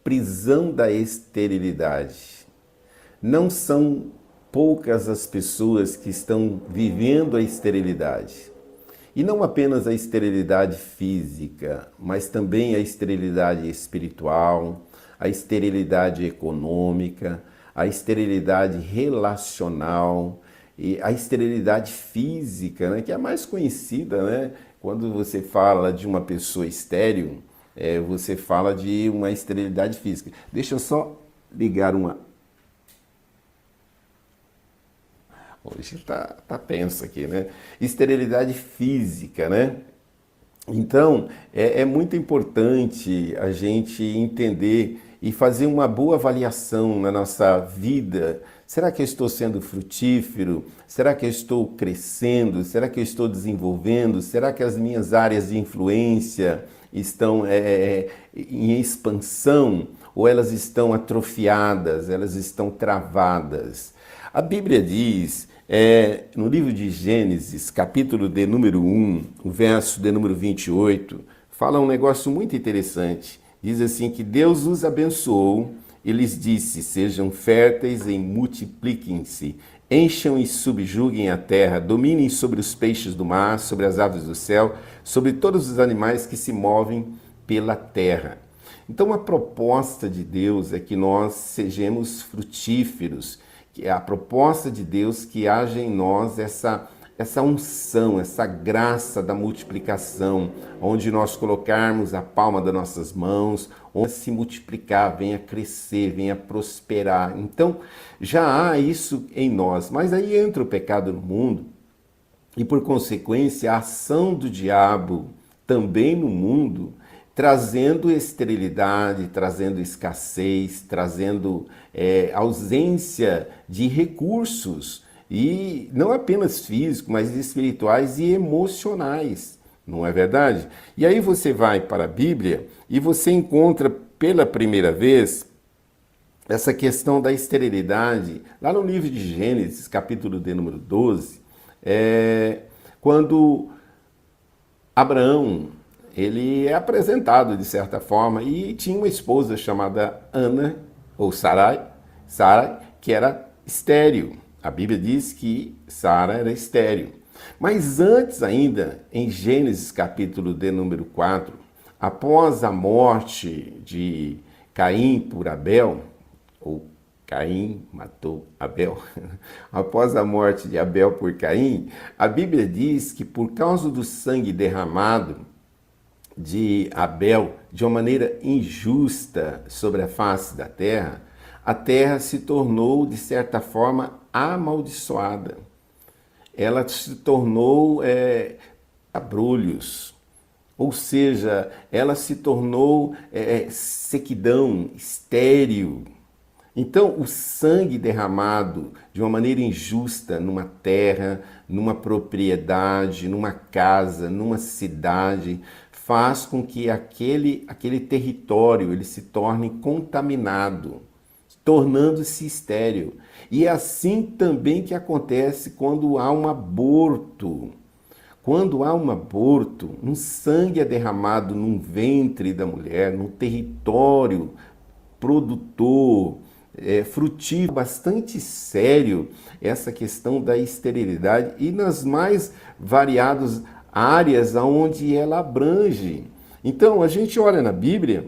prisão da esterilidade. Não são poucas as pessoas que estão vivendo a esterilidade. E não apenas a esterilidade física, mas também a esterilidade espiritual, a esterilidade econômica, a esterilidade relacional e a esterilidade física, né, que é a mais conhecida, né? Quando você fala de uma pessoa estéril, você fala de uma esterilidade física. Deixa eu só ligar uma. Hoje tá tenso aqui, né? Esterilidade física, né? Então, é muito importante a gente entender e fazer uma boa avaliação na nossa vida. Será que eu estou sendo frutífero? Será que eu estou crescendo? Será que eu estou desenvolvendo? Será que as minhas áreas de influência estão em expansão? Ou elas estão atrofiadas? Elas estão travadas? A Bíblia diz, no livro de Gênesis, capítulo de número 1, o verso de número 28, fala um negócio muito interessante. Diz assim que Deus os abençoou e lhes disse, sejam férteis e multipliquem-se, encham e subjuguem a terra, dominem sobre os peixes do mar, sobre as aves do céu, sobre todos os animais que se movem pela terra. Então a proposta de Deus é que nós sejamos frutíferos, que é a proposta de Deus que haja em nós essa unção, essa graça da multiplicação, onde nós colocarmos a palma das nossas mãos, onde se multiplicar, venha crescer, venha prosperar. Então, já há isso em nós, mas aí entra o pecado no mundo e, por consequência, a ação do diabo também no mundo, trazendo esterilidade, trazendo escassez, trazendo ausência de recursos, e não apenas físicos, mas espirituais e emocionais, não é verdade? E aí você vai para a Bíblia e você encontra pela primeira vez essa questão da esterilidade, lá no livro de Gênesis, capítulo de número 12, quando Abraão, ele é apresentado de certa forma e tinha uma esposa chamada Ana, ou Sarai, que era estéril. A Bíblia diz que Sara era estéril. Mas antes ainda, em Gênesis capítulo de número 4, após a morte de Caim por Abel, ou Caim matou Abel, após a morte de Abel por Caim, a Bíblia diz que por causa do sangue derramado de Abel, de uma maneira injusta sobre a face da terra, a terra se tornou, de certa forma, amaldiçoada. Ela se tornou abrolhos, ou seja, ela se tornou sequidão, estéril. Então, o sangue derramado de uma maneira injusta numa terra, numa propriedade, numa casa, numa cidade, faz com que aquele território ele se torne contaminado, tornando-se estéril. E é assim também que acontece quando há um aborto. Quando há um aborto, um sangue é derramado num ventre da mulher, num território produtor, frutífero, bastante sério essa questão da esterilidade e nas mais variadas áreas aonde ela abrange. Então, a gente olha na Bíblia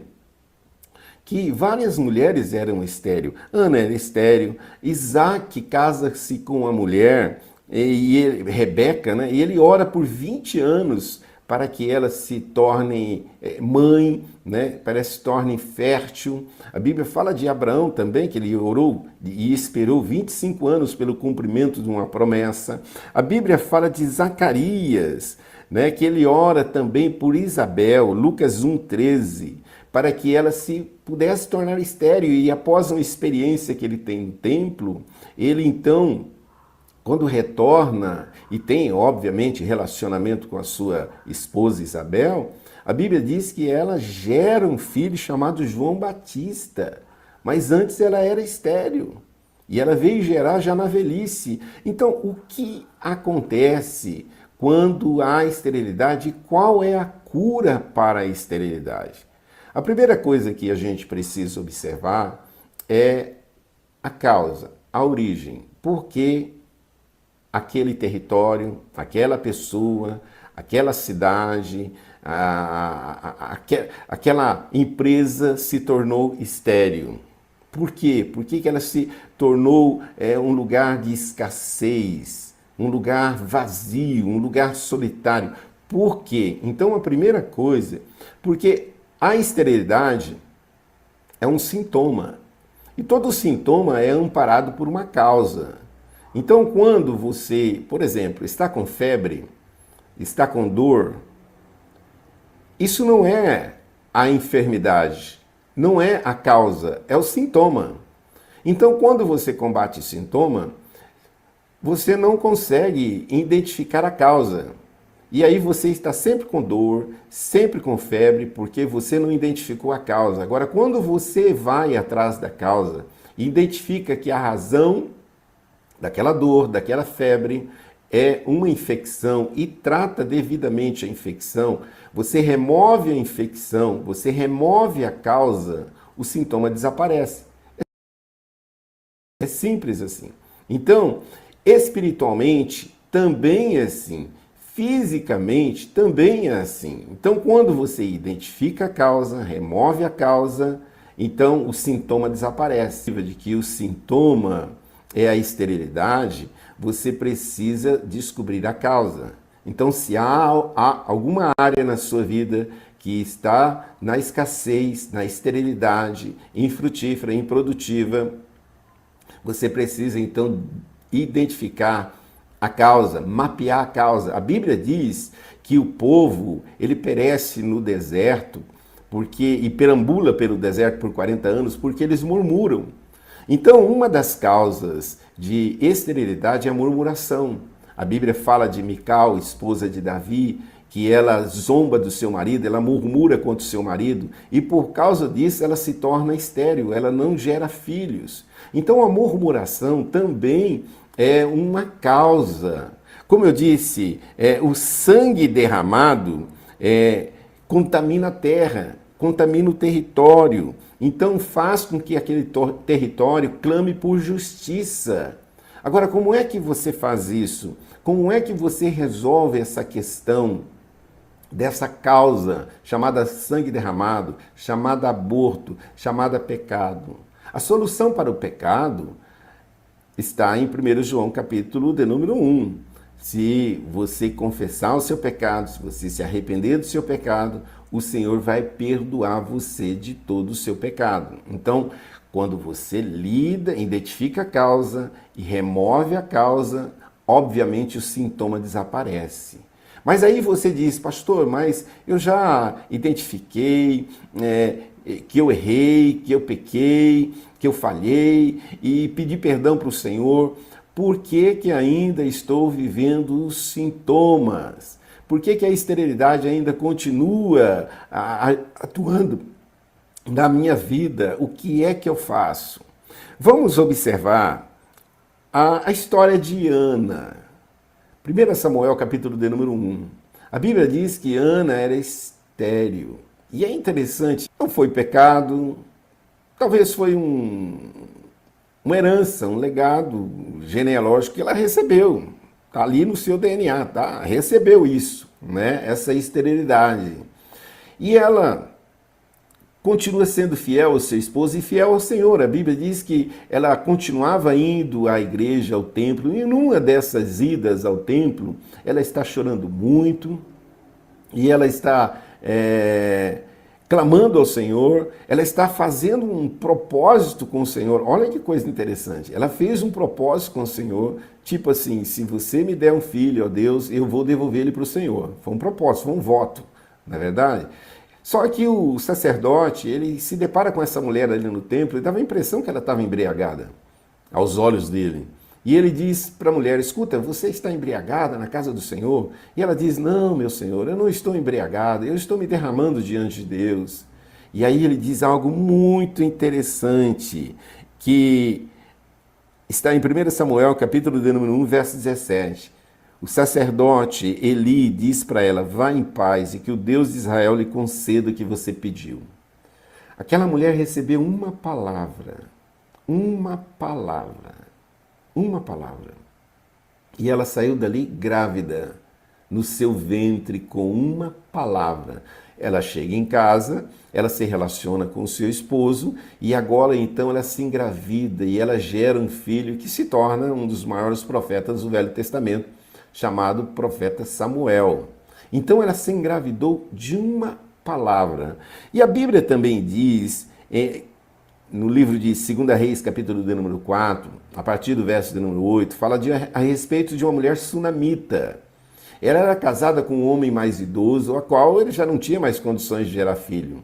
que várias mulheres eram estéril. Ana era estéril, Isaac casa-se com uma mulher, Rebeca, né? E ele ora por 20 anos para que ela se torne mãe, né? Para que se torne fértil. A Bíblia fala de Abraão também, que ele orou e esperou 25 anos pelo cumprimento de uma promessa. A Bíblia fala de Zacarias, né? Que ele ora também por Isabel, Lucas 1,13, para que ela se pudesse tornar estéril. E após uma experiência que ele tem no templo, ele então, quando retorna e tem, obviamente, relacionamento com a sua esposa Isabel, a Bíblia diz que ela gera um filho chamado João Batista. Mas antes ela era estéril. E ela veio gerar já na velhice. Então, o que acontece quando há esterilidade? Qual é a cura para a esterilidade? A primeira coisa que a gente precisa observar é a causa, a origem. Por que aquele território, aquela pessoa, aquela cidade, aquela empresa se tornou estéril? Por quê? Por que ela se tornou um lugar de escassez, um lugar vazio, um lugar solitário? Por quê? Então, a primeira coisa, porque a esterilidade é um sintoma. E todo sintoma é amparado por uma causa. Então, quando você, por exemplo, está com febre, está com dor, isso não é a enfermidade, não é a causa, é o sintoma. Então, quando você combate o sintoma, você não consegue identificar a causa. E aí você está sempre com dor, sempre com febre, porque você não identificou a causa. Agora, quando você vai atrás da causa e identifica que a razão daquela dor, daquela febre, é uma infecção e trata devidamente a infecção, você remove a infecção, você remove a causa, o sintoma desaparece. É simples assim. Então, espiritualmente também é assim. Fisicamente também é assim. Então, quando você identifica a causa, remove a causa, então o sintoma desaparece. De que o sintoma é a esterilidade, você precisa descobrir a causa. Então, se há alguma área na sua vida que está na escassez, na esterilidade, infrutífera, improdutiva, você precisa então identificar a causa, mapear a causa. A Bíblia diz que o povo, ele perece no deserto e perambula pelo deserto por 40 anos porque eles murmuram. Então, uma das causas de esterilidade é a murmuração. A Bíblia fala de Mical, esposa de Davi, que ela zomba do seu marido, ela murmura contra o seu marido, e por causa disso ela se torna estéril, ela não gera filhos. Então, a murmuração também é uma causa. Como eu disse, o sangue derramado contamina a terra, contamina o território. Então faz com que aquele território clame por justiça. Agora, como é que você faz isso? Como é que você resolve essa questão dessa causa chamada sangue derramado, chamada aborto, chamada pecado? A solução para o pecado está em 1 João capítulo de número 1. Se você confessar o seu pecado, se você se arrepender do seu pecado, o Senhor vai perdoar você de todo o seu pecado. Então, quando você identifica a causa e remove a causa, obviamente o sintoma desaparece. Mas aí você diz, pastor, mas eu já identifiquei que eu errei, que eu pequei, que eu falhei e pedi perdão para o Senhor. Por que ainda estou vivendo os sintomas? Por que a esterilidade ainda continua atuando na minha vida? O que é que eu faço? Vamos observar a história de Ana. 1 Samuel, capítulo de número 1. A Bíblia diz que Ana era estéril. E é interessante, não foi pecado, talvez foi uma herança, um legado genealógico que ela recebeu. Está ali no seu DNA, tá? Recebeu isso, né? Essa esterilidade. E ela continua sendo fiel ao seu esposo e fiel ao Senhor. A Bíblia diz que ela continuava indo à igreja, ao templo, e numa dessas idas ao templo, ela está chorando muito, e ela está clamando ao Senhor, ela está fazendo um propósito com o Senhor. Olha que coisa interessante. Ela fez um propósito com o Senhor, tipo assim, se você me der um filho, ó Deus, eu vou devolver ele para o Senhor. Foi um propósito, foi um voto, não é verdade? Só que o sacerdote, ele se depara com essa mulher ali no templo e dava a impressão que ela estava embriagada, aos olhos dele. E ele diz para a mulher, escuta, você está embriagada na casa do Senhor? E ela diz, não, meu Senhor, eu não estou embriagada, eu estou me derramando diante de Deus. E aí ele diz algo muito interessante, que está em 1 Samuel, capítulo de número 1, verso 17. O sacerdote Eli diz para ela, vá em paz e que o Deus de Israel lhe conceda o que você pediu. Aquela mulher recebeu uma palavra, uma palavra, uma palavra. E ela saiu dali grávida, no seu ventre, com uma palavra. Ela chega em casa, ela se relaciona com o seu esposo e agora então ela se engravida e ela gera um filho que se torna um dos maiores profetas do Velho Testamento, chamado profeta Samuel. Então ela se engravidou de uma palavra. E a Bíblia também diz, no livro de 2 Reis, capítulo de número 4, a partir do verso de número 8, fala a respeito de uma mulher sunamita. Ela era casada com um homem mais idoso, a qual ele já não tinha mais condições de gerar filho.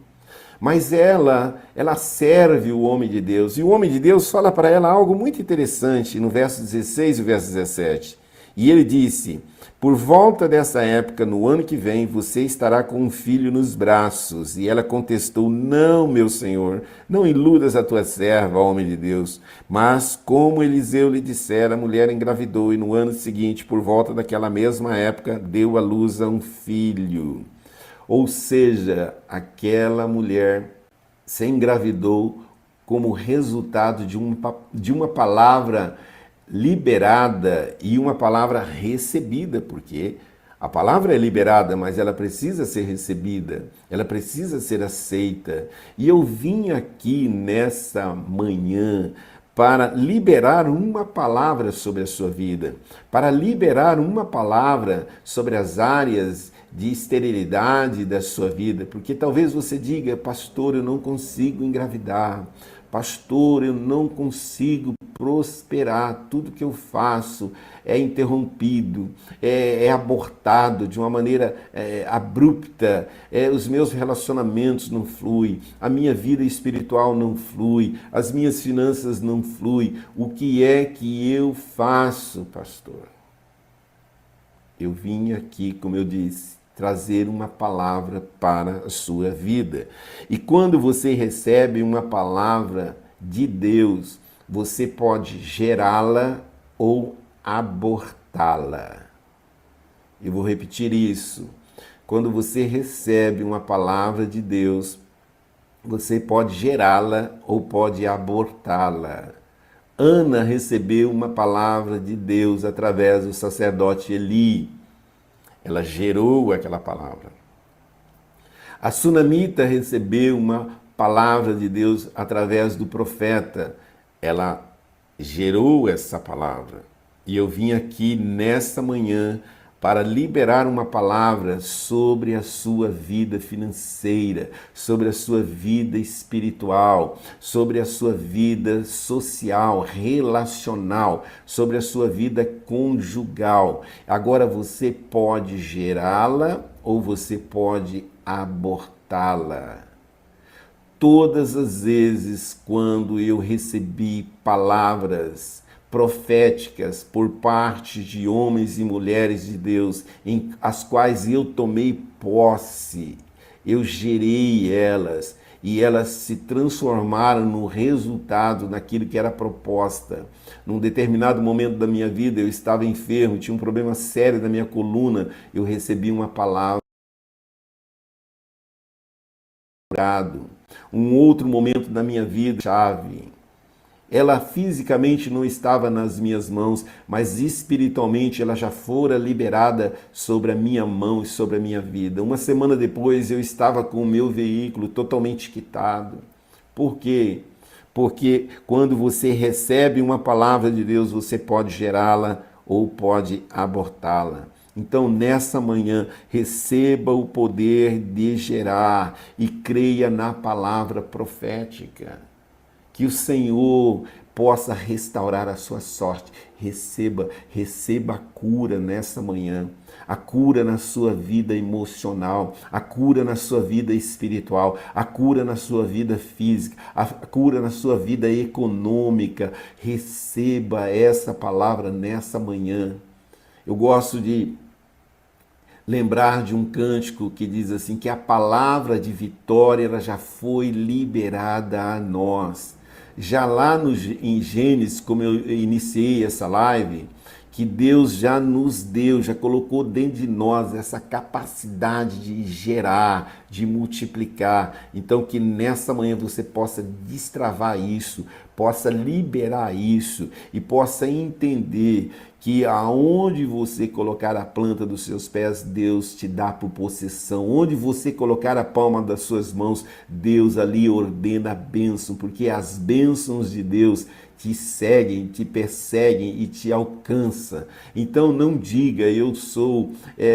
Mas ela serve o homem de Deus. E o homem de Deus fala para ela algo muito interessante no verso 16 e verso 17. E ele disse: por volta dessa época, no ano que vem, você estará com um filho nos braços. E ela contestou: não, meu senhor, não iludas a tua serva, homem de Deus. Mas, como Eliseu lhe dissera, a mulher engravidou e no ano seguinte, por volta daquela mesma época, deu à luz a um filho. Ou seja, aquela mulher se engravidou como resultado de uma palavra liberada e uma palavra recebida, porque a palavra é liberada, mas ela precisa ser recebida, ela precisa ser aceita. E eu vim aqui nessa manhã para liberar uma palavra sobre a sua vida, para liberar uma palavra sobre as áreas de esterilidade da sua vida, porque talvez você diga: pastor, eu não consigo engravidar, pastor, eu não consigo prosperar, tudo que eu faço é interrompido, é abortado de uma maneira abrupta, os meus relacionamentos não fluem, a minha vida espiritual não flui, as minhas finanças não fluem. O que é que eu faço, pastor? Eu vim aqui, como eu disse, trazer uma palavra para a sua vida. E quando você recebe uma palavra de Deus, você pode gerá-la ou abortá-la. Eu vou repetir isso. Quando você recebe uma palavra de Deus, você pode gerá-la ou pode abortá-la. Ana recebeu uma palavra de Deus através do sacerdote Eli. Ela gerou aquela palavra. A sunamita recebeu uma palavra de Deus através do profeta. Ela gerou essa palavra. E eu vim aqui nesta manhã para liberar uma palavra sobre a sua vida financeira, sobre a sua vida espiritual, sobre a sua vida social, relacional, sobre a sua vida conjugal. Agora você pode gerá-la ou você pode abortá-la. Todas as vezes quando eu recebi palavras proféticas por parte de homens e mulheres de Deus, em as quais eu tomei posse, eu gerei elas e elas se transformaram no resultado daquilo que era proposta. Num determinado momento da minha vida, eu estava enfermo, tinha um problema sério na minha coluna, eu recebi uma palavra. Um outro momento da minha vida, chave. Ela fisicamente não estava nas minhas mãos, mas espiritualmente ela já fora liberada sobre a minha mão e sobre a minha vida. Uma semana depois eu estava com o meu veículo totalmente quitado. Por quê? Porque quando você recebe uma palavra de Deus, você pode gerá-la ou pode abortá-la. Então, nessa manhã, receba o poder de gerar e creia na palavra profética. Que o Senhor possa restaurar a sua sorte. Receba a cura nessa manhã. A cura na sua vida emocional, a cura na sua vida espiritual, a cura na sua vida física, a cura na sua vida econômica. Receba essa palavra nessa manhã. Eu gosto de lembrar de um cântico que diz assim, que a palavra de vitória ela já foi liberada a nós. Já lá em Gênesis, como eu iniciei essa live, que Deus já nos deu, já colocou dentro de nós essa capacidade de gerar, de multiplicar. Então que nessa manhã você possa destravar isso, possa liberar isso e possa entender que aonde você colocar a planta dos seus pés, Deus te dá por possessão. Onde você colocar a palma das suas mãos, Deus ali ordena a bênção, porque as bênçãos de Deus te seguem, te perseguem e te alcança. Então não diga, eu sou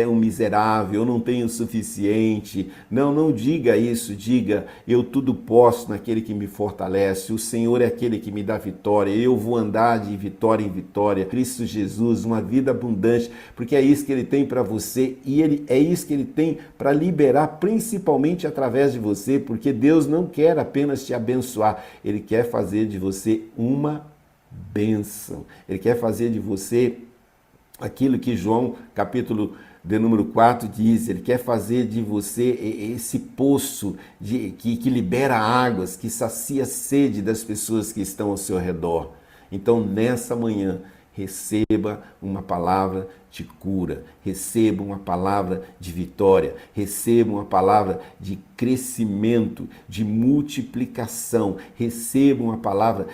um miserável, eu não tenho o suficiente. Não diga isso, diga, eu tudo posso naquele que me fortalece, o Senhor é aquele que me dá vitória, eu vou andar de vitória em vitória. Cristo Jesus, uma vida abundante, porque é isso que Ele tem para você e é isso que Ele tem para liberar, principalmente através de você, porque Deus não quer apenas te abençoar, Ele quer fazer de você uma bênção. Ele quer fazer de você aquilo que João, capítulo de número 4 diz, ele quer fazer de você esse poço que libera águas, que sacia a sede das pessoas que estão ao seu redor. Então, nessa manhã, receba uma palavra de cura, receba uma palavra de vitória, receba uma palavra de crescimento, de multiplicação, receba uma palavra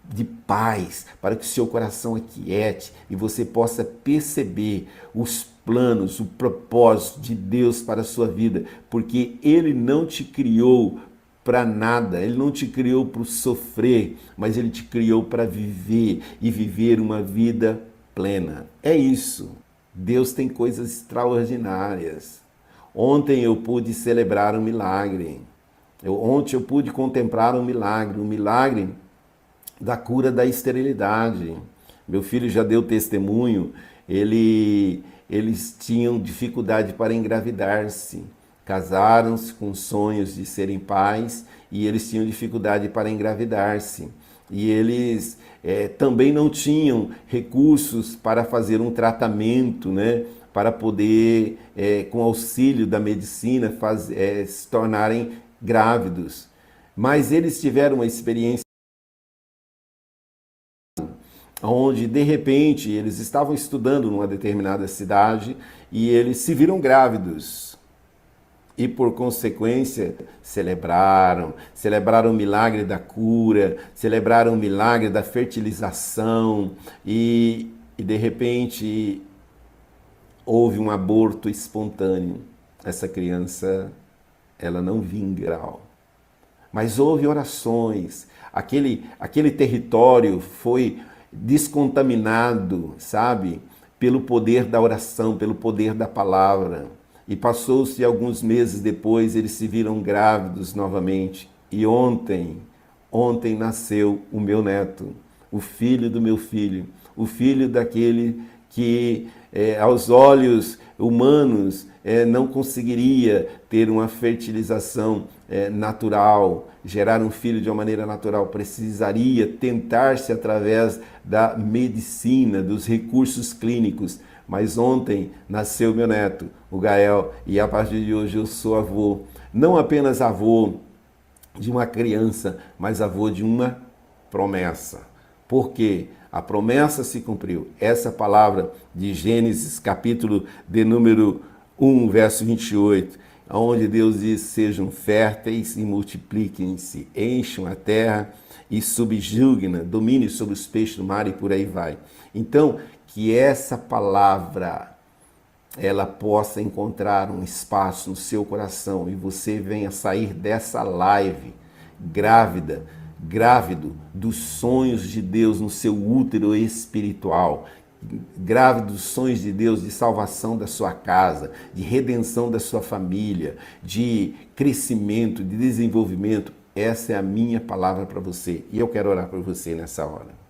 de paz, para que o seu coração aquiete e você possa perceber os planos, o propósito de Deus para a sua vida, porque Ele não te criou para nada, Ele não te criou para sofrer, mas Ele te criou para viver e viver uma vida plena. É isso. Deus tem coisas extraordinárias. Ontem eu pude celebrar um milagre. Ontem eu pude contemplar um milagre da cura da esterilidade. Meu filho já deu testemunho, eles tinham dificuldade para engravidar-se. Casaram-se com sonhos de serem pais e eles tinham dificuldade para engravidar-se. E eles também não tinham recursos para fazer um tratamento, né, para poder, com auxílio da medicina, se tornarem grávidos. Mas eles tiveram uma experiência onde, de repente, eles estavam estudando numa determinada cidade e eles se viram grávidos. E, por consequência, celebraram o milagre da cura, celebraram o milagre da fertilização e de repente, houve um aborto espontâneo. Essa criança, ela não vinga. Mas houve orações, aquele território foi descontaminado, sabe? Pelo poder da oração, pelo poder da palavra. E passou-se alguns meses depois, eles se viram grávidos novamente. E ontem nasceu o meu neto, o filho do meu filho, o filho daquele que aos olhos humanos não conseguiria ter uma fertilização natural, gerar um filho de uma maneira natural, precisaria tentar-se através da medicina, dos recursos clínicos. Mas ontem nasceu meu neto, o Gael, e a partir de hoje eu sou avô. Não apenas avô de uma criança, mas avô de uma promessa. Por quê? A promessa se cumpriu. Essa palavra de Gênesis, capítulo de número 1, verso 28, onde Deus diz, sejam férteis e multipliquem-se, encham a terra e subjuguem-na, domine sobre os peixes do mar e por aí vai. Então, que essa palavra, ela possa encontrar um espaço no seu coração e você venha sair dessa live grávido dos sonhos de Deus no seu útero espiritual, grávido dos sonhos de Deus de salvação da sua casa, de redenção da sua família, de crescimento, de desenvolvimento. Essa é a minha palavra para você e eu quero orar por você nessa hora.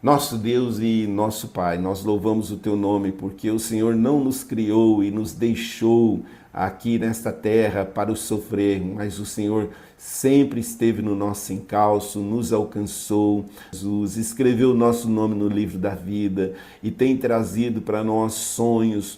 Nosso Deus e nosso Pai, nós louvamos o Teu nome porque o Senhor não nos criou e nos deixou aqui nesta terra para o sofrer, mas o Senhor sempre esteve no nosso encalço, nos alcançou, Jesus escreveu o nosso nome no livro da vida e tem trazido para nós sonhos,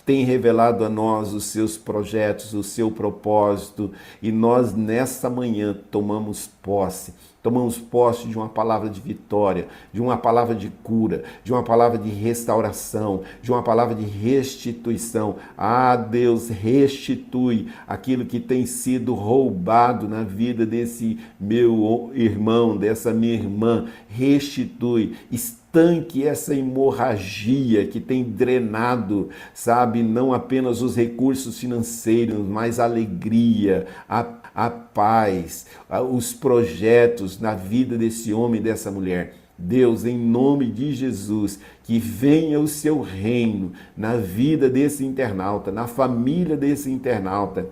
tem revelado a nós os seus projetos, o seu propósito e nós nessa manhã tomamos posse tomamos posse de uma palavra de vitória, de uma palavra de cura, de uma palavra de restauração, de uma palavra de restituição. Ah, Deus, restitui aquilo que tem sido roubado na vida desse meu irmão, dessa minha irmã. Restitui, estanque essa hemorragia que tem drenado, sabe, não apenas os recursos financeiros, mas a alegria, a paz, os projetos na vida desse homem e dessa mulher. Deus, em nome de Jesus, que venha o seu reino na vida desse internauta, na família desse internauta,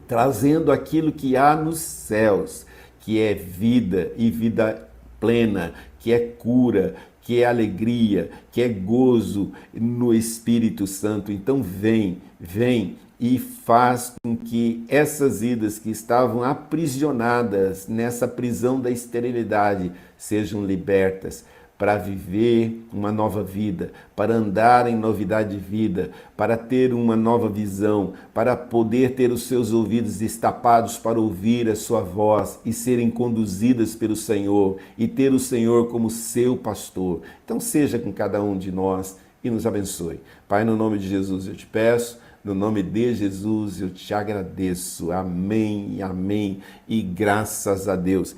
trazendo aquilo que há nos céus, que é vida e vida plena, que é cura, que é alegria, que é gozo no Espírito Santo. Então vem e faz com que essas vidas que estavam aprisionadas nessa prisão da esterilidade sejam libertas para viver uma nova vida, para andar em novidade de vida, para ter uma nova visão, para poder ter os seus ouvidos destapados para ouvir a sua voz e serem conduzidas pelo Senhor e ter o Senhor como seu pastor. Então seja com cada um de nós e nos abençoe. Pai, no nome de Jesus eu te peço, no nome de Jesus eu te agradeço. Amém, amém e graças a Deus.